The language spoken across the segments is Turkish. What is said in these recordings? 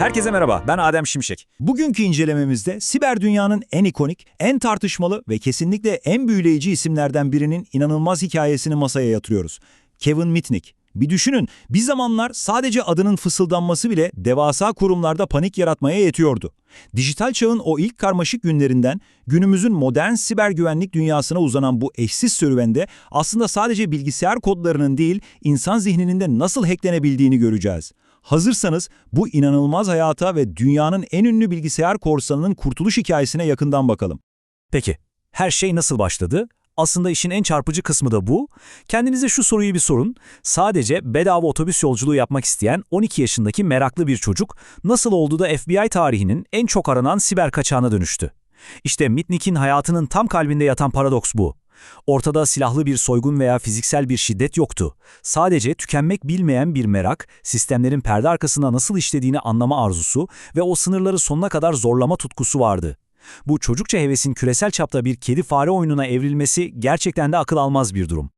Herkese merhaba, ben Adem Şimşek. Bugünkü incelememizde siber dünyanın en ikonik, en tartışmalı ve kesinlikle en büyüleyici isimlerden birinin inanılmaz hikayesini masaya yatırıyoruz. Kevin Mitnick. Bir düşünün, bir zamanlar sadece adının fısıldanması bile devasa kurumlarda panik yaratmaya yetiyordu. Dijital çağın o ilk karmaşık günlerinden günümüzün modern siber güvenlik dünyasına uzanan bu eşsiz serüvende aslında sadece bilgisayar kodlarının değil, insan zihninin de nasıl hacklenebildiğini göreceğiz. Hazırsanız bu inanılmaz hayata ve dünyanın en ünlü bilgisayar korsanının kurtuluş hikayesine yakından bakalım. Peki, her şey nasıl başladı? Aslında işin en çarpıcı kısmı da bu. Kendinize şu soruyu bir sorun. Sadece bedava otobüs yolculuğu yapmak isteyen 12 yaşındaki meraklı bir çocuk nasıl oldu da FBI tarihinin en çok aranan siber kaçağına dönüştü? İşte Mitnick'in hayatının tam kalbinde yatan paradoks bu. Ortada silahlı bir soygun veya fiziksel bir şiddet yoktu. Sadece tükenmek bilmeyen bir merak, sistemlerin perde arkasında nasıl işlediğini anlama arzusu ve o sınırları sonuna kadar zorlama tutkusu vardı. Bu çocukça hevesin küresel çapta bir kedi-fare oyununa evrilmesi gerçekten de akıl almaz bir durum.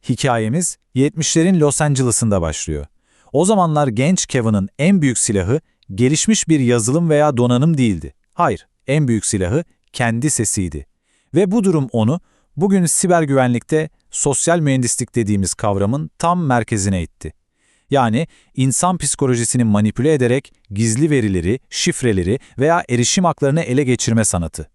Hikayemiz 70'lerin Los Angeles'ında başlıyor. O zamanlar genç Kevin'ın en büyük silahı gelişmiş bir yazılım veya donanım değildi. Hayır, en büyük silahı kendi sesiydi. Ve bu durum onu bugün siber güvenlikte sosyal mühendislik dediğimiz kavramın tam merkezine itti. Yani insan psikolojisini manipüle ederek gizli verileri, şifreleri veya erişim haklarını ele geçirme sanatı.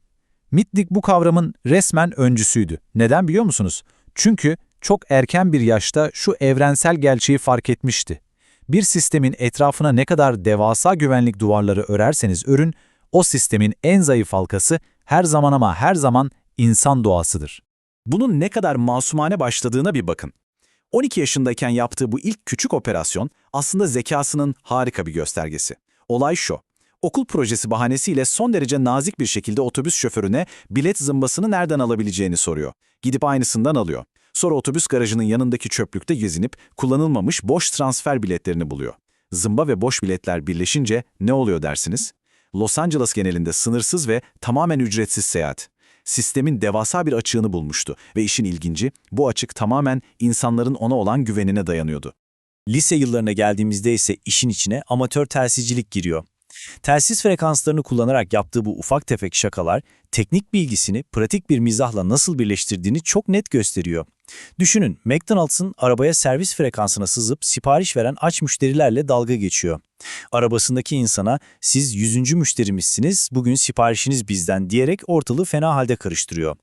Mitnick bu kavramın resmen öncüsüydü. Neden biliyor musunuz? Çünkü çok erken bir yaşta şu evrensel gerçeği fark etmişti. Bir sistemin etrafına ne kadar devasa güvenlik duvarları örerseniz örün, o sistemin en zayıf halkası her zaman ama her zaman insan doğasıdır. Bunun ne kadar masumane başladığına bir bakın. 12 yaşındayken yaptığı bu ilk küçük operasyon aslında zekasının harika bir göstergesi. Olay şu, okul projesi bahanesiyle son derece nazik bir şekilde otobüs şoförüne bilet zımbasını nereden alabileceğini soruyor. Gidip aynısından alıyor. Sonra otobüs garajının yanındaki çöplükte gezinip kullanılmamış boş transfer biletlerini buluyor. Zımba ve boş biletler birleşince ne oluyor dersiniz? Los Angeles genelinde sınırsız ve tamamen ücretsiz seyahat. Sistemin devasa bir açığını bulmuştu ve işin ilginci, bu açık tamamen insanların ona olan güvenine dayanıyordu. Lise yıllarına geldiğimizde ise işin içine amatör telsizcilik giriyor. Telsiz frekanslarını kullanarak yaptığı bu ufak tefek şakalar, teknik bilgisini pratik bir mizahla nasıl birleştirdiğini çok net gösteriyor. Düşünün, McDonald's'ın arabaya servis frekansına sızıp sipariş veren aç müşterilerle dalga geçiyor. Arabasındaki insana siz 100. müşterimizsiniz, bugün siparişiniz bizden diyerek ortalığı fena halde karıştırıyor.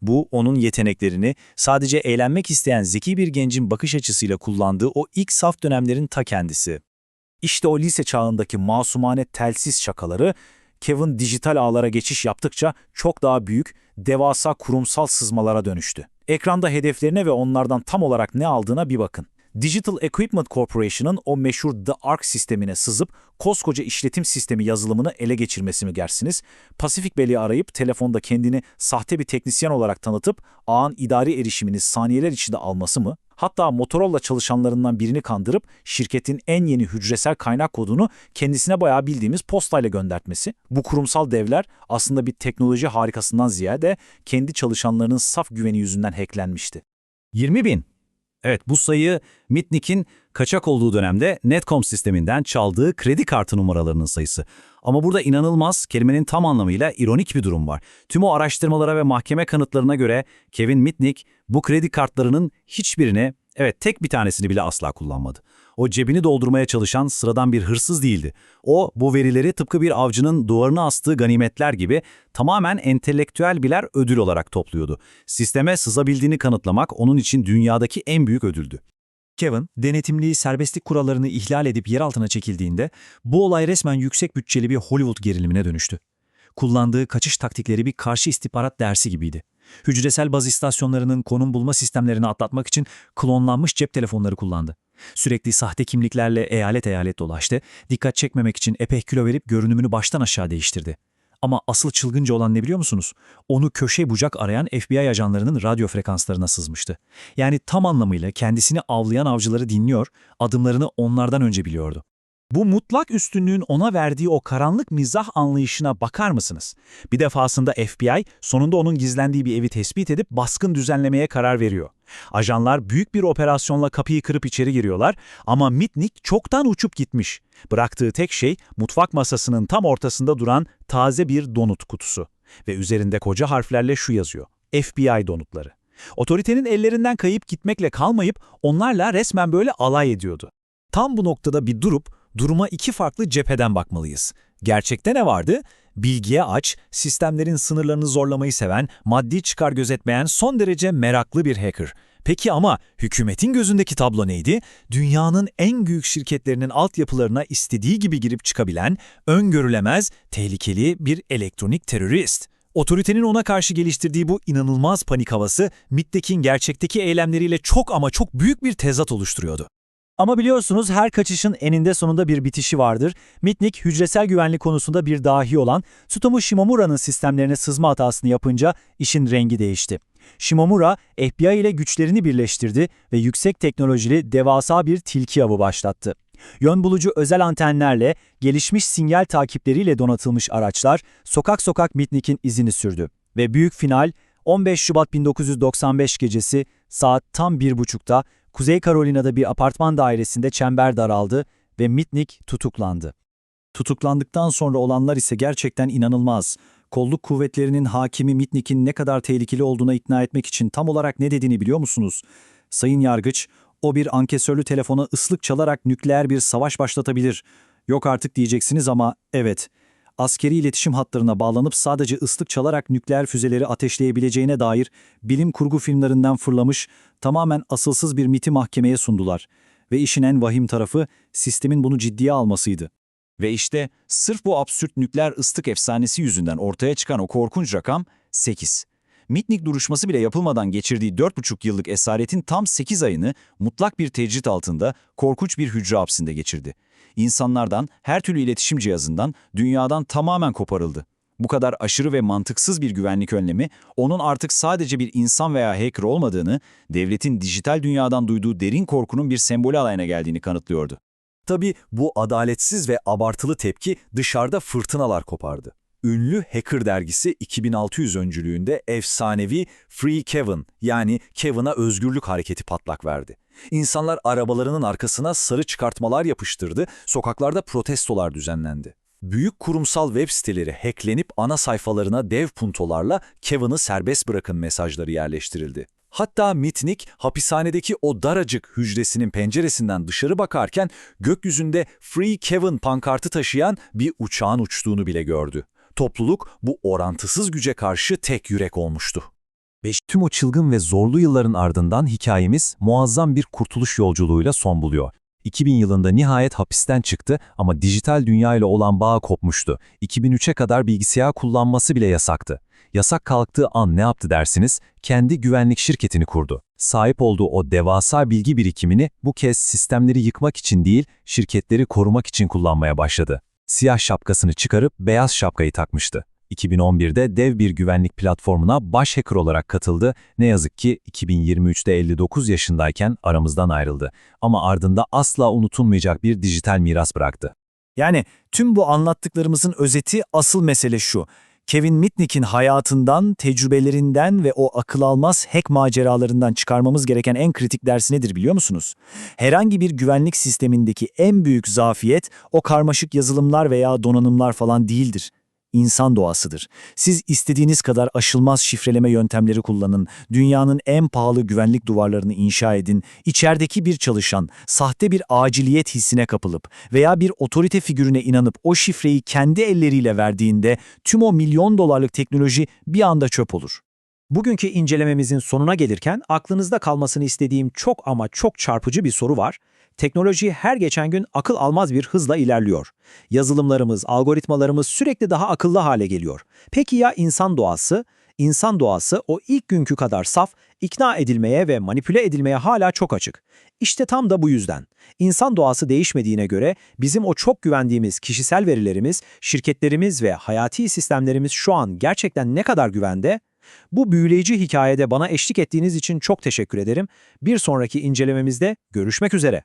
Bu onun yeteneklerini sadece eğlenmek isteyen zeki bir gencin bakış açısıyla kullandığı o ilk saf dönemlerin ta kendisi. İşte o lise çağındaki masumane telsiz şakaları, Kevin dijital ağlara geçiş yaptıkça çok daha büyük, devasa kurumsal sızmalara dönüştü. Ekranda hedeflerine ve onlardan tam olarak ne aldığına bir bakın. Digital Equipment Corporation'ın o meşhur The Ark sistemine sızıp koskoca işletim sistemi yazılımını ele geçirmesi mi dersiniz? Pasifik Bey'i arayıp telefonda kendini sahte bir teknisyen olarak tanıtıp ağın idari erişimini saniyeler içinde alması mı? Hatta Motorola çalışanlarından birini kandırıp şirketin en yeni hücresel kaynak kodunu kendisine bayağı bildiğimiz postayla göndertmesi. Bu kurumsal devler aslında bir teknoloji harikasından ziyade kendi çalışanlarının saf güveni yüzünden hacklenmişti. 20.000. Evet, bu sayı Mitnick'in kaçak olduğu dönemde Netcom sisteminden çaldığı kredi kartı numaralarının sayısı. Ama burada inanılmaz, kelimenin tam anlamıyla ironik bir durum var. Tüm o araştırmalara ve mahkeme kanıtlarına göre Kevin Mitnick bu kredi kartlarının hiçbirini, evet tek bir tanesini bile asla kullanmadı. O cebini doldurmaya çalışan sıradan bir hırsız değildi. O bu verileri tıpkı bir avcının duvarına astığı ganimetler gibi tamamen entelektüel birer ödül olarak topluyordu. Sisteme sızabildiğini kanıtlamak onun için dünyadaki en büyük ödüldü. Kevin, denetimliği serbestlik kurallarını ihlal edip yer altına çekildiğinde bu olay resmen yüksek bütçeli bir Hollywood gerilimine dönüştü. Kullandığı kaçış taktikleri bir karşı istihbarat dersi gibiydi. Hücresel baz istasyonlarının konum bulma sistemlerini atlatmak için klonlanmış cep telefonları kullandı. Sürekli sahte kimliklerle eyalet eyalet dolaştı, dikkat çekmemek için epey kilo verip görünümünü baştan aşağı değiştirdi. Ama asıl çılgınca olan ne biliyor musunuz? Onu köşe bucak arayan FBI ajanlarının radyo frekanslarına sızmıştı. Yani tam anlamıyla kendisini avlayan avcıları dinliyor, adımlarını onlardan önce biliyordu. Bu mutlak üstünlüğün ona verdiği o karanlık mizah anlayışına bakar mısınız? Bir defasında FBI sonunda onun gizlendiği bir evi tespit edip baskın düzenlemeye karar veriyor. Ajanlar büyük bir operasyonla kapıyı kırıp içeri giriyorlar ama Mitnick çoktan uçup gitmiş. Bıraktığı tek şey mutfak masasının tam ortasında duran taze bir donut kutusu. Ve üzerinde koca harflerle şu yazıyor: FBI donutları. Otoritenin ellerinden kayıp gitmekle kalmayıp onlarla resmen böyle alay ediyordu. Tam bu noktada bir durup duruma iki farklı cepheden bakmalıyız. Gerçekte ne vardı? Bilgiye aç, sistemlerin sınırlarını zorlamayı seven, maddi çıkar gözetmeyen son derece meraklı bir hacker. Peki ama hükümetin gözündeki tablo neydi? Dünyanın en büyük şirketlerinin altyapılarına istediği gibi girip çıkabilen, öngörülemez, tehlikeli bir elektronik terörist. Otoritenin ona karşı geliştirdiği bu inanılmaz panik havası, Mitnick'in gerçekteki eylemleriyle çok ama çok büyük bir tezat oluşturuyordu. Ama biliyorsunuz her kaçışın eninde sonunda bir bitişi vardır. Mitnick, hücresel güvenlik konusunda bir dahi olan Tsutomu Shimomura'nın sistemlerine sızma hatasını yapınca işin rengi değişti. Shimomura, FBI ile güçlerini birleştirdi ve yüksek teknolojili devasa bir tilki avı başlattı. Yön bulucu özel antenlerle, gelişmiş sinyal takipleriyle donatılmış araçlar sokak sokak Mitnick'in izini sürdü. Ve büyük final 15 Şubat 1995 gecesi saat tam 1.30'da Kuzey Carolina'da bir apartman dairesinde çember daraldı ve Mitnick tutuklandı. Tutuklandıktan sonra olanlar ise gerçekten inanılmaz. Kolluk kuvvetlerinin hakimi Mitnick'in ne kadar tehlikeli olduğuna ikna etmek için tam olarak ne dediğini biliyor musunuz? Sayın Yargıç, o bir ankesörlü telefona ıslık çalarak nükleer bir savaş başlatabilir. Yok artık diyeceksiniz ama evet. Askeri iletişim hatlarına bağlanıp sadece ıslık çalarak nükleer füzeleri ateşleyebileceğine dair bilim kurgu filmlerinden fırlamış, tamamen asılsız bir miti mahkemeye sundular. Ve işin en vahim tarafı sistemin bunu ciddiye almasıydı. Ve işte sırf bu absürt nükleer ıslık efsanesi yüzünden ortaya çıkan o korkunç rakam 8. Mitnick duruşması bile yapılmadan geçirdiği 4,5 yıllık esaretin tam 8 ayını mutlak bir tecrit altında korkunç bir hücre hapsinde geçirdi. İnsanlardan, her türlü iletişim cihazından, dünyadan tamamen koparıldı. Bu kadar aşırı ve mantıksız bir güvenlik önlemi, onun artık sadece bir insan veya hacker olmadığını, devletin dijital dünyadan duyduğu derin korkunun bir sembolü haline geldiğini kanıtlıyordu. Tabii bu adaletsiz ve abartılı tepki dışarıda fırtınalar kopardı. Ünlü Hacker dergisi 2600 öncülüğünde efsanevi Free Kevin yani Kevin'a özgürlük hareketi patlak verdi. İnsanlar arabalarının arkasına sarı çıkartmalar yapıştırdı, sokaklarda protestolar düzenlendi. Büyük kurumsal web siteleri hacklenip ana sayfalarına dev puntolarla Kevin'i serbest bırakın mesajları yerleştirildi. Hatta Mitnick hapishanedeki o daracık hücresinin penceresinden dışarı bakarken gökyüzünde Free Kevin pankartı taşıyan bir uçağın uçtuğunu bile gördü. Topluluk bu orantısız güce karşı tek yürek olmuştu. Ve tüm o çılgın ve zorlu yılların ardından hikayemiz muazzam bir kurtuluş yolculuğuyla son buluyor. 2000 yılında nihayet hapisten çıktı ama dijital dünya ile olan bağı kopmuştu. 2003'e kadar bilgisayar kullanması bile yasaktı. Yasak kalktığı an ne yaptı dersiniz? Kendi güvenlik şirketini kurdu. Sahip olduğu o devasa bilgi birikimini bu kez sistemleri yıkmak için değil, şirketleri korumak için kullanmaya başladı. Siyah şapkasını çıkarıp beyaz şapkayı takmıştı. 2011'de dev bir güvenlik platformuna baş hacker olarak katıldı. Ne yazık ki 2023'te 59 yaşındayken aramızdan ayrıldı. Ama ardında asla unutulmayacak bir dijital miras bıraktı. Yani tüm bu anlattıklarımızın özeti, asıl mesele şu: Kevin Mitnick'in hayatından, tecrübelerinden ve o akıl almaz hack maceralarından çıkarmamız gereken en kritik ders nedir biliyor musunuz? Herhangi bir güvenlik sistemindeki en büyük zafiyet o karmaşık yazılımlar veya donanımlar falan değildir. İnsan doğasıdır. Siz istediğiniz kadar aşılmaz şifreleme yöntemleri kullanın, dünyanın en pahalı güvenlik duvarlarını inşa edin, içerideki bir çalışan, sahte bir aciliyet hissine kapılıp veya bir otorite figürüne inanıp o şifreyi kendi elleriyle verdiğinde tüm o milyon dolarlık teknoloji bir anda çöp olur. Bugünkü incelememizin sonuna gelirken aklınızda kalmasını istediğim çok ama çok çarpıcı bir soru var. Teknoloji her geçen gün akıl almaz bir hızla ilerliyor. Yazılımlarımız, algoritmalarımız sürekli daha akıllı hale geliyor. Peki ya insan doğası? İnsan doğası o ilk günkü kadar saf, ikna edilmeye ve manipüle edilmeye hala çok açık. İşte tam da bu yüzden. İnsan doğası değişmediğine göre bizim o çok güvendiğimiz kişisel verilerimiz, şirketlerimiz ve hayati sistemlerimiz şu an gerçekten ne kadar güvende? Bu büyüleyici hikayede bana eşlik ettiğiniz için çok teşekkür ederim. Bir sonraki incelememizde görüşmek üzere.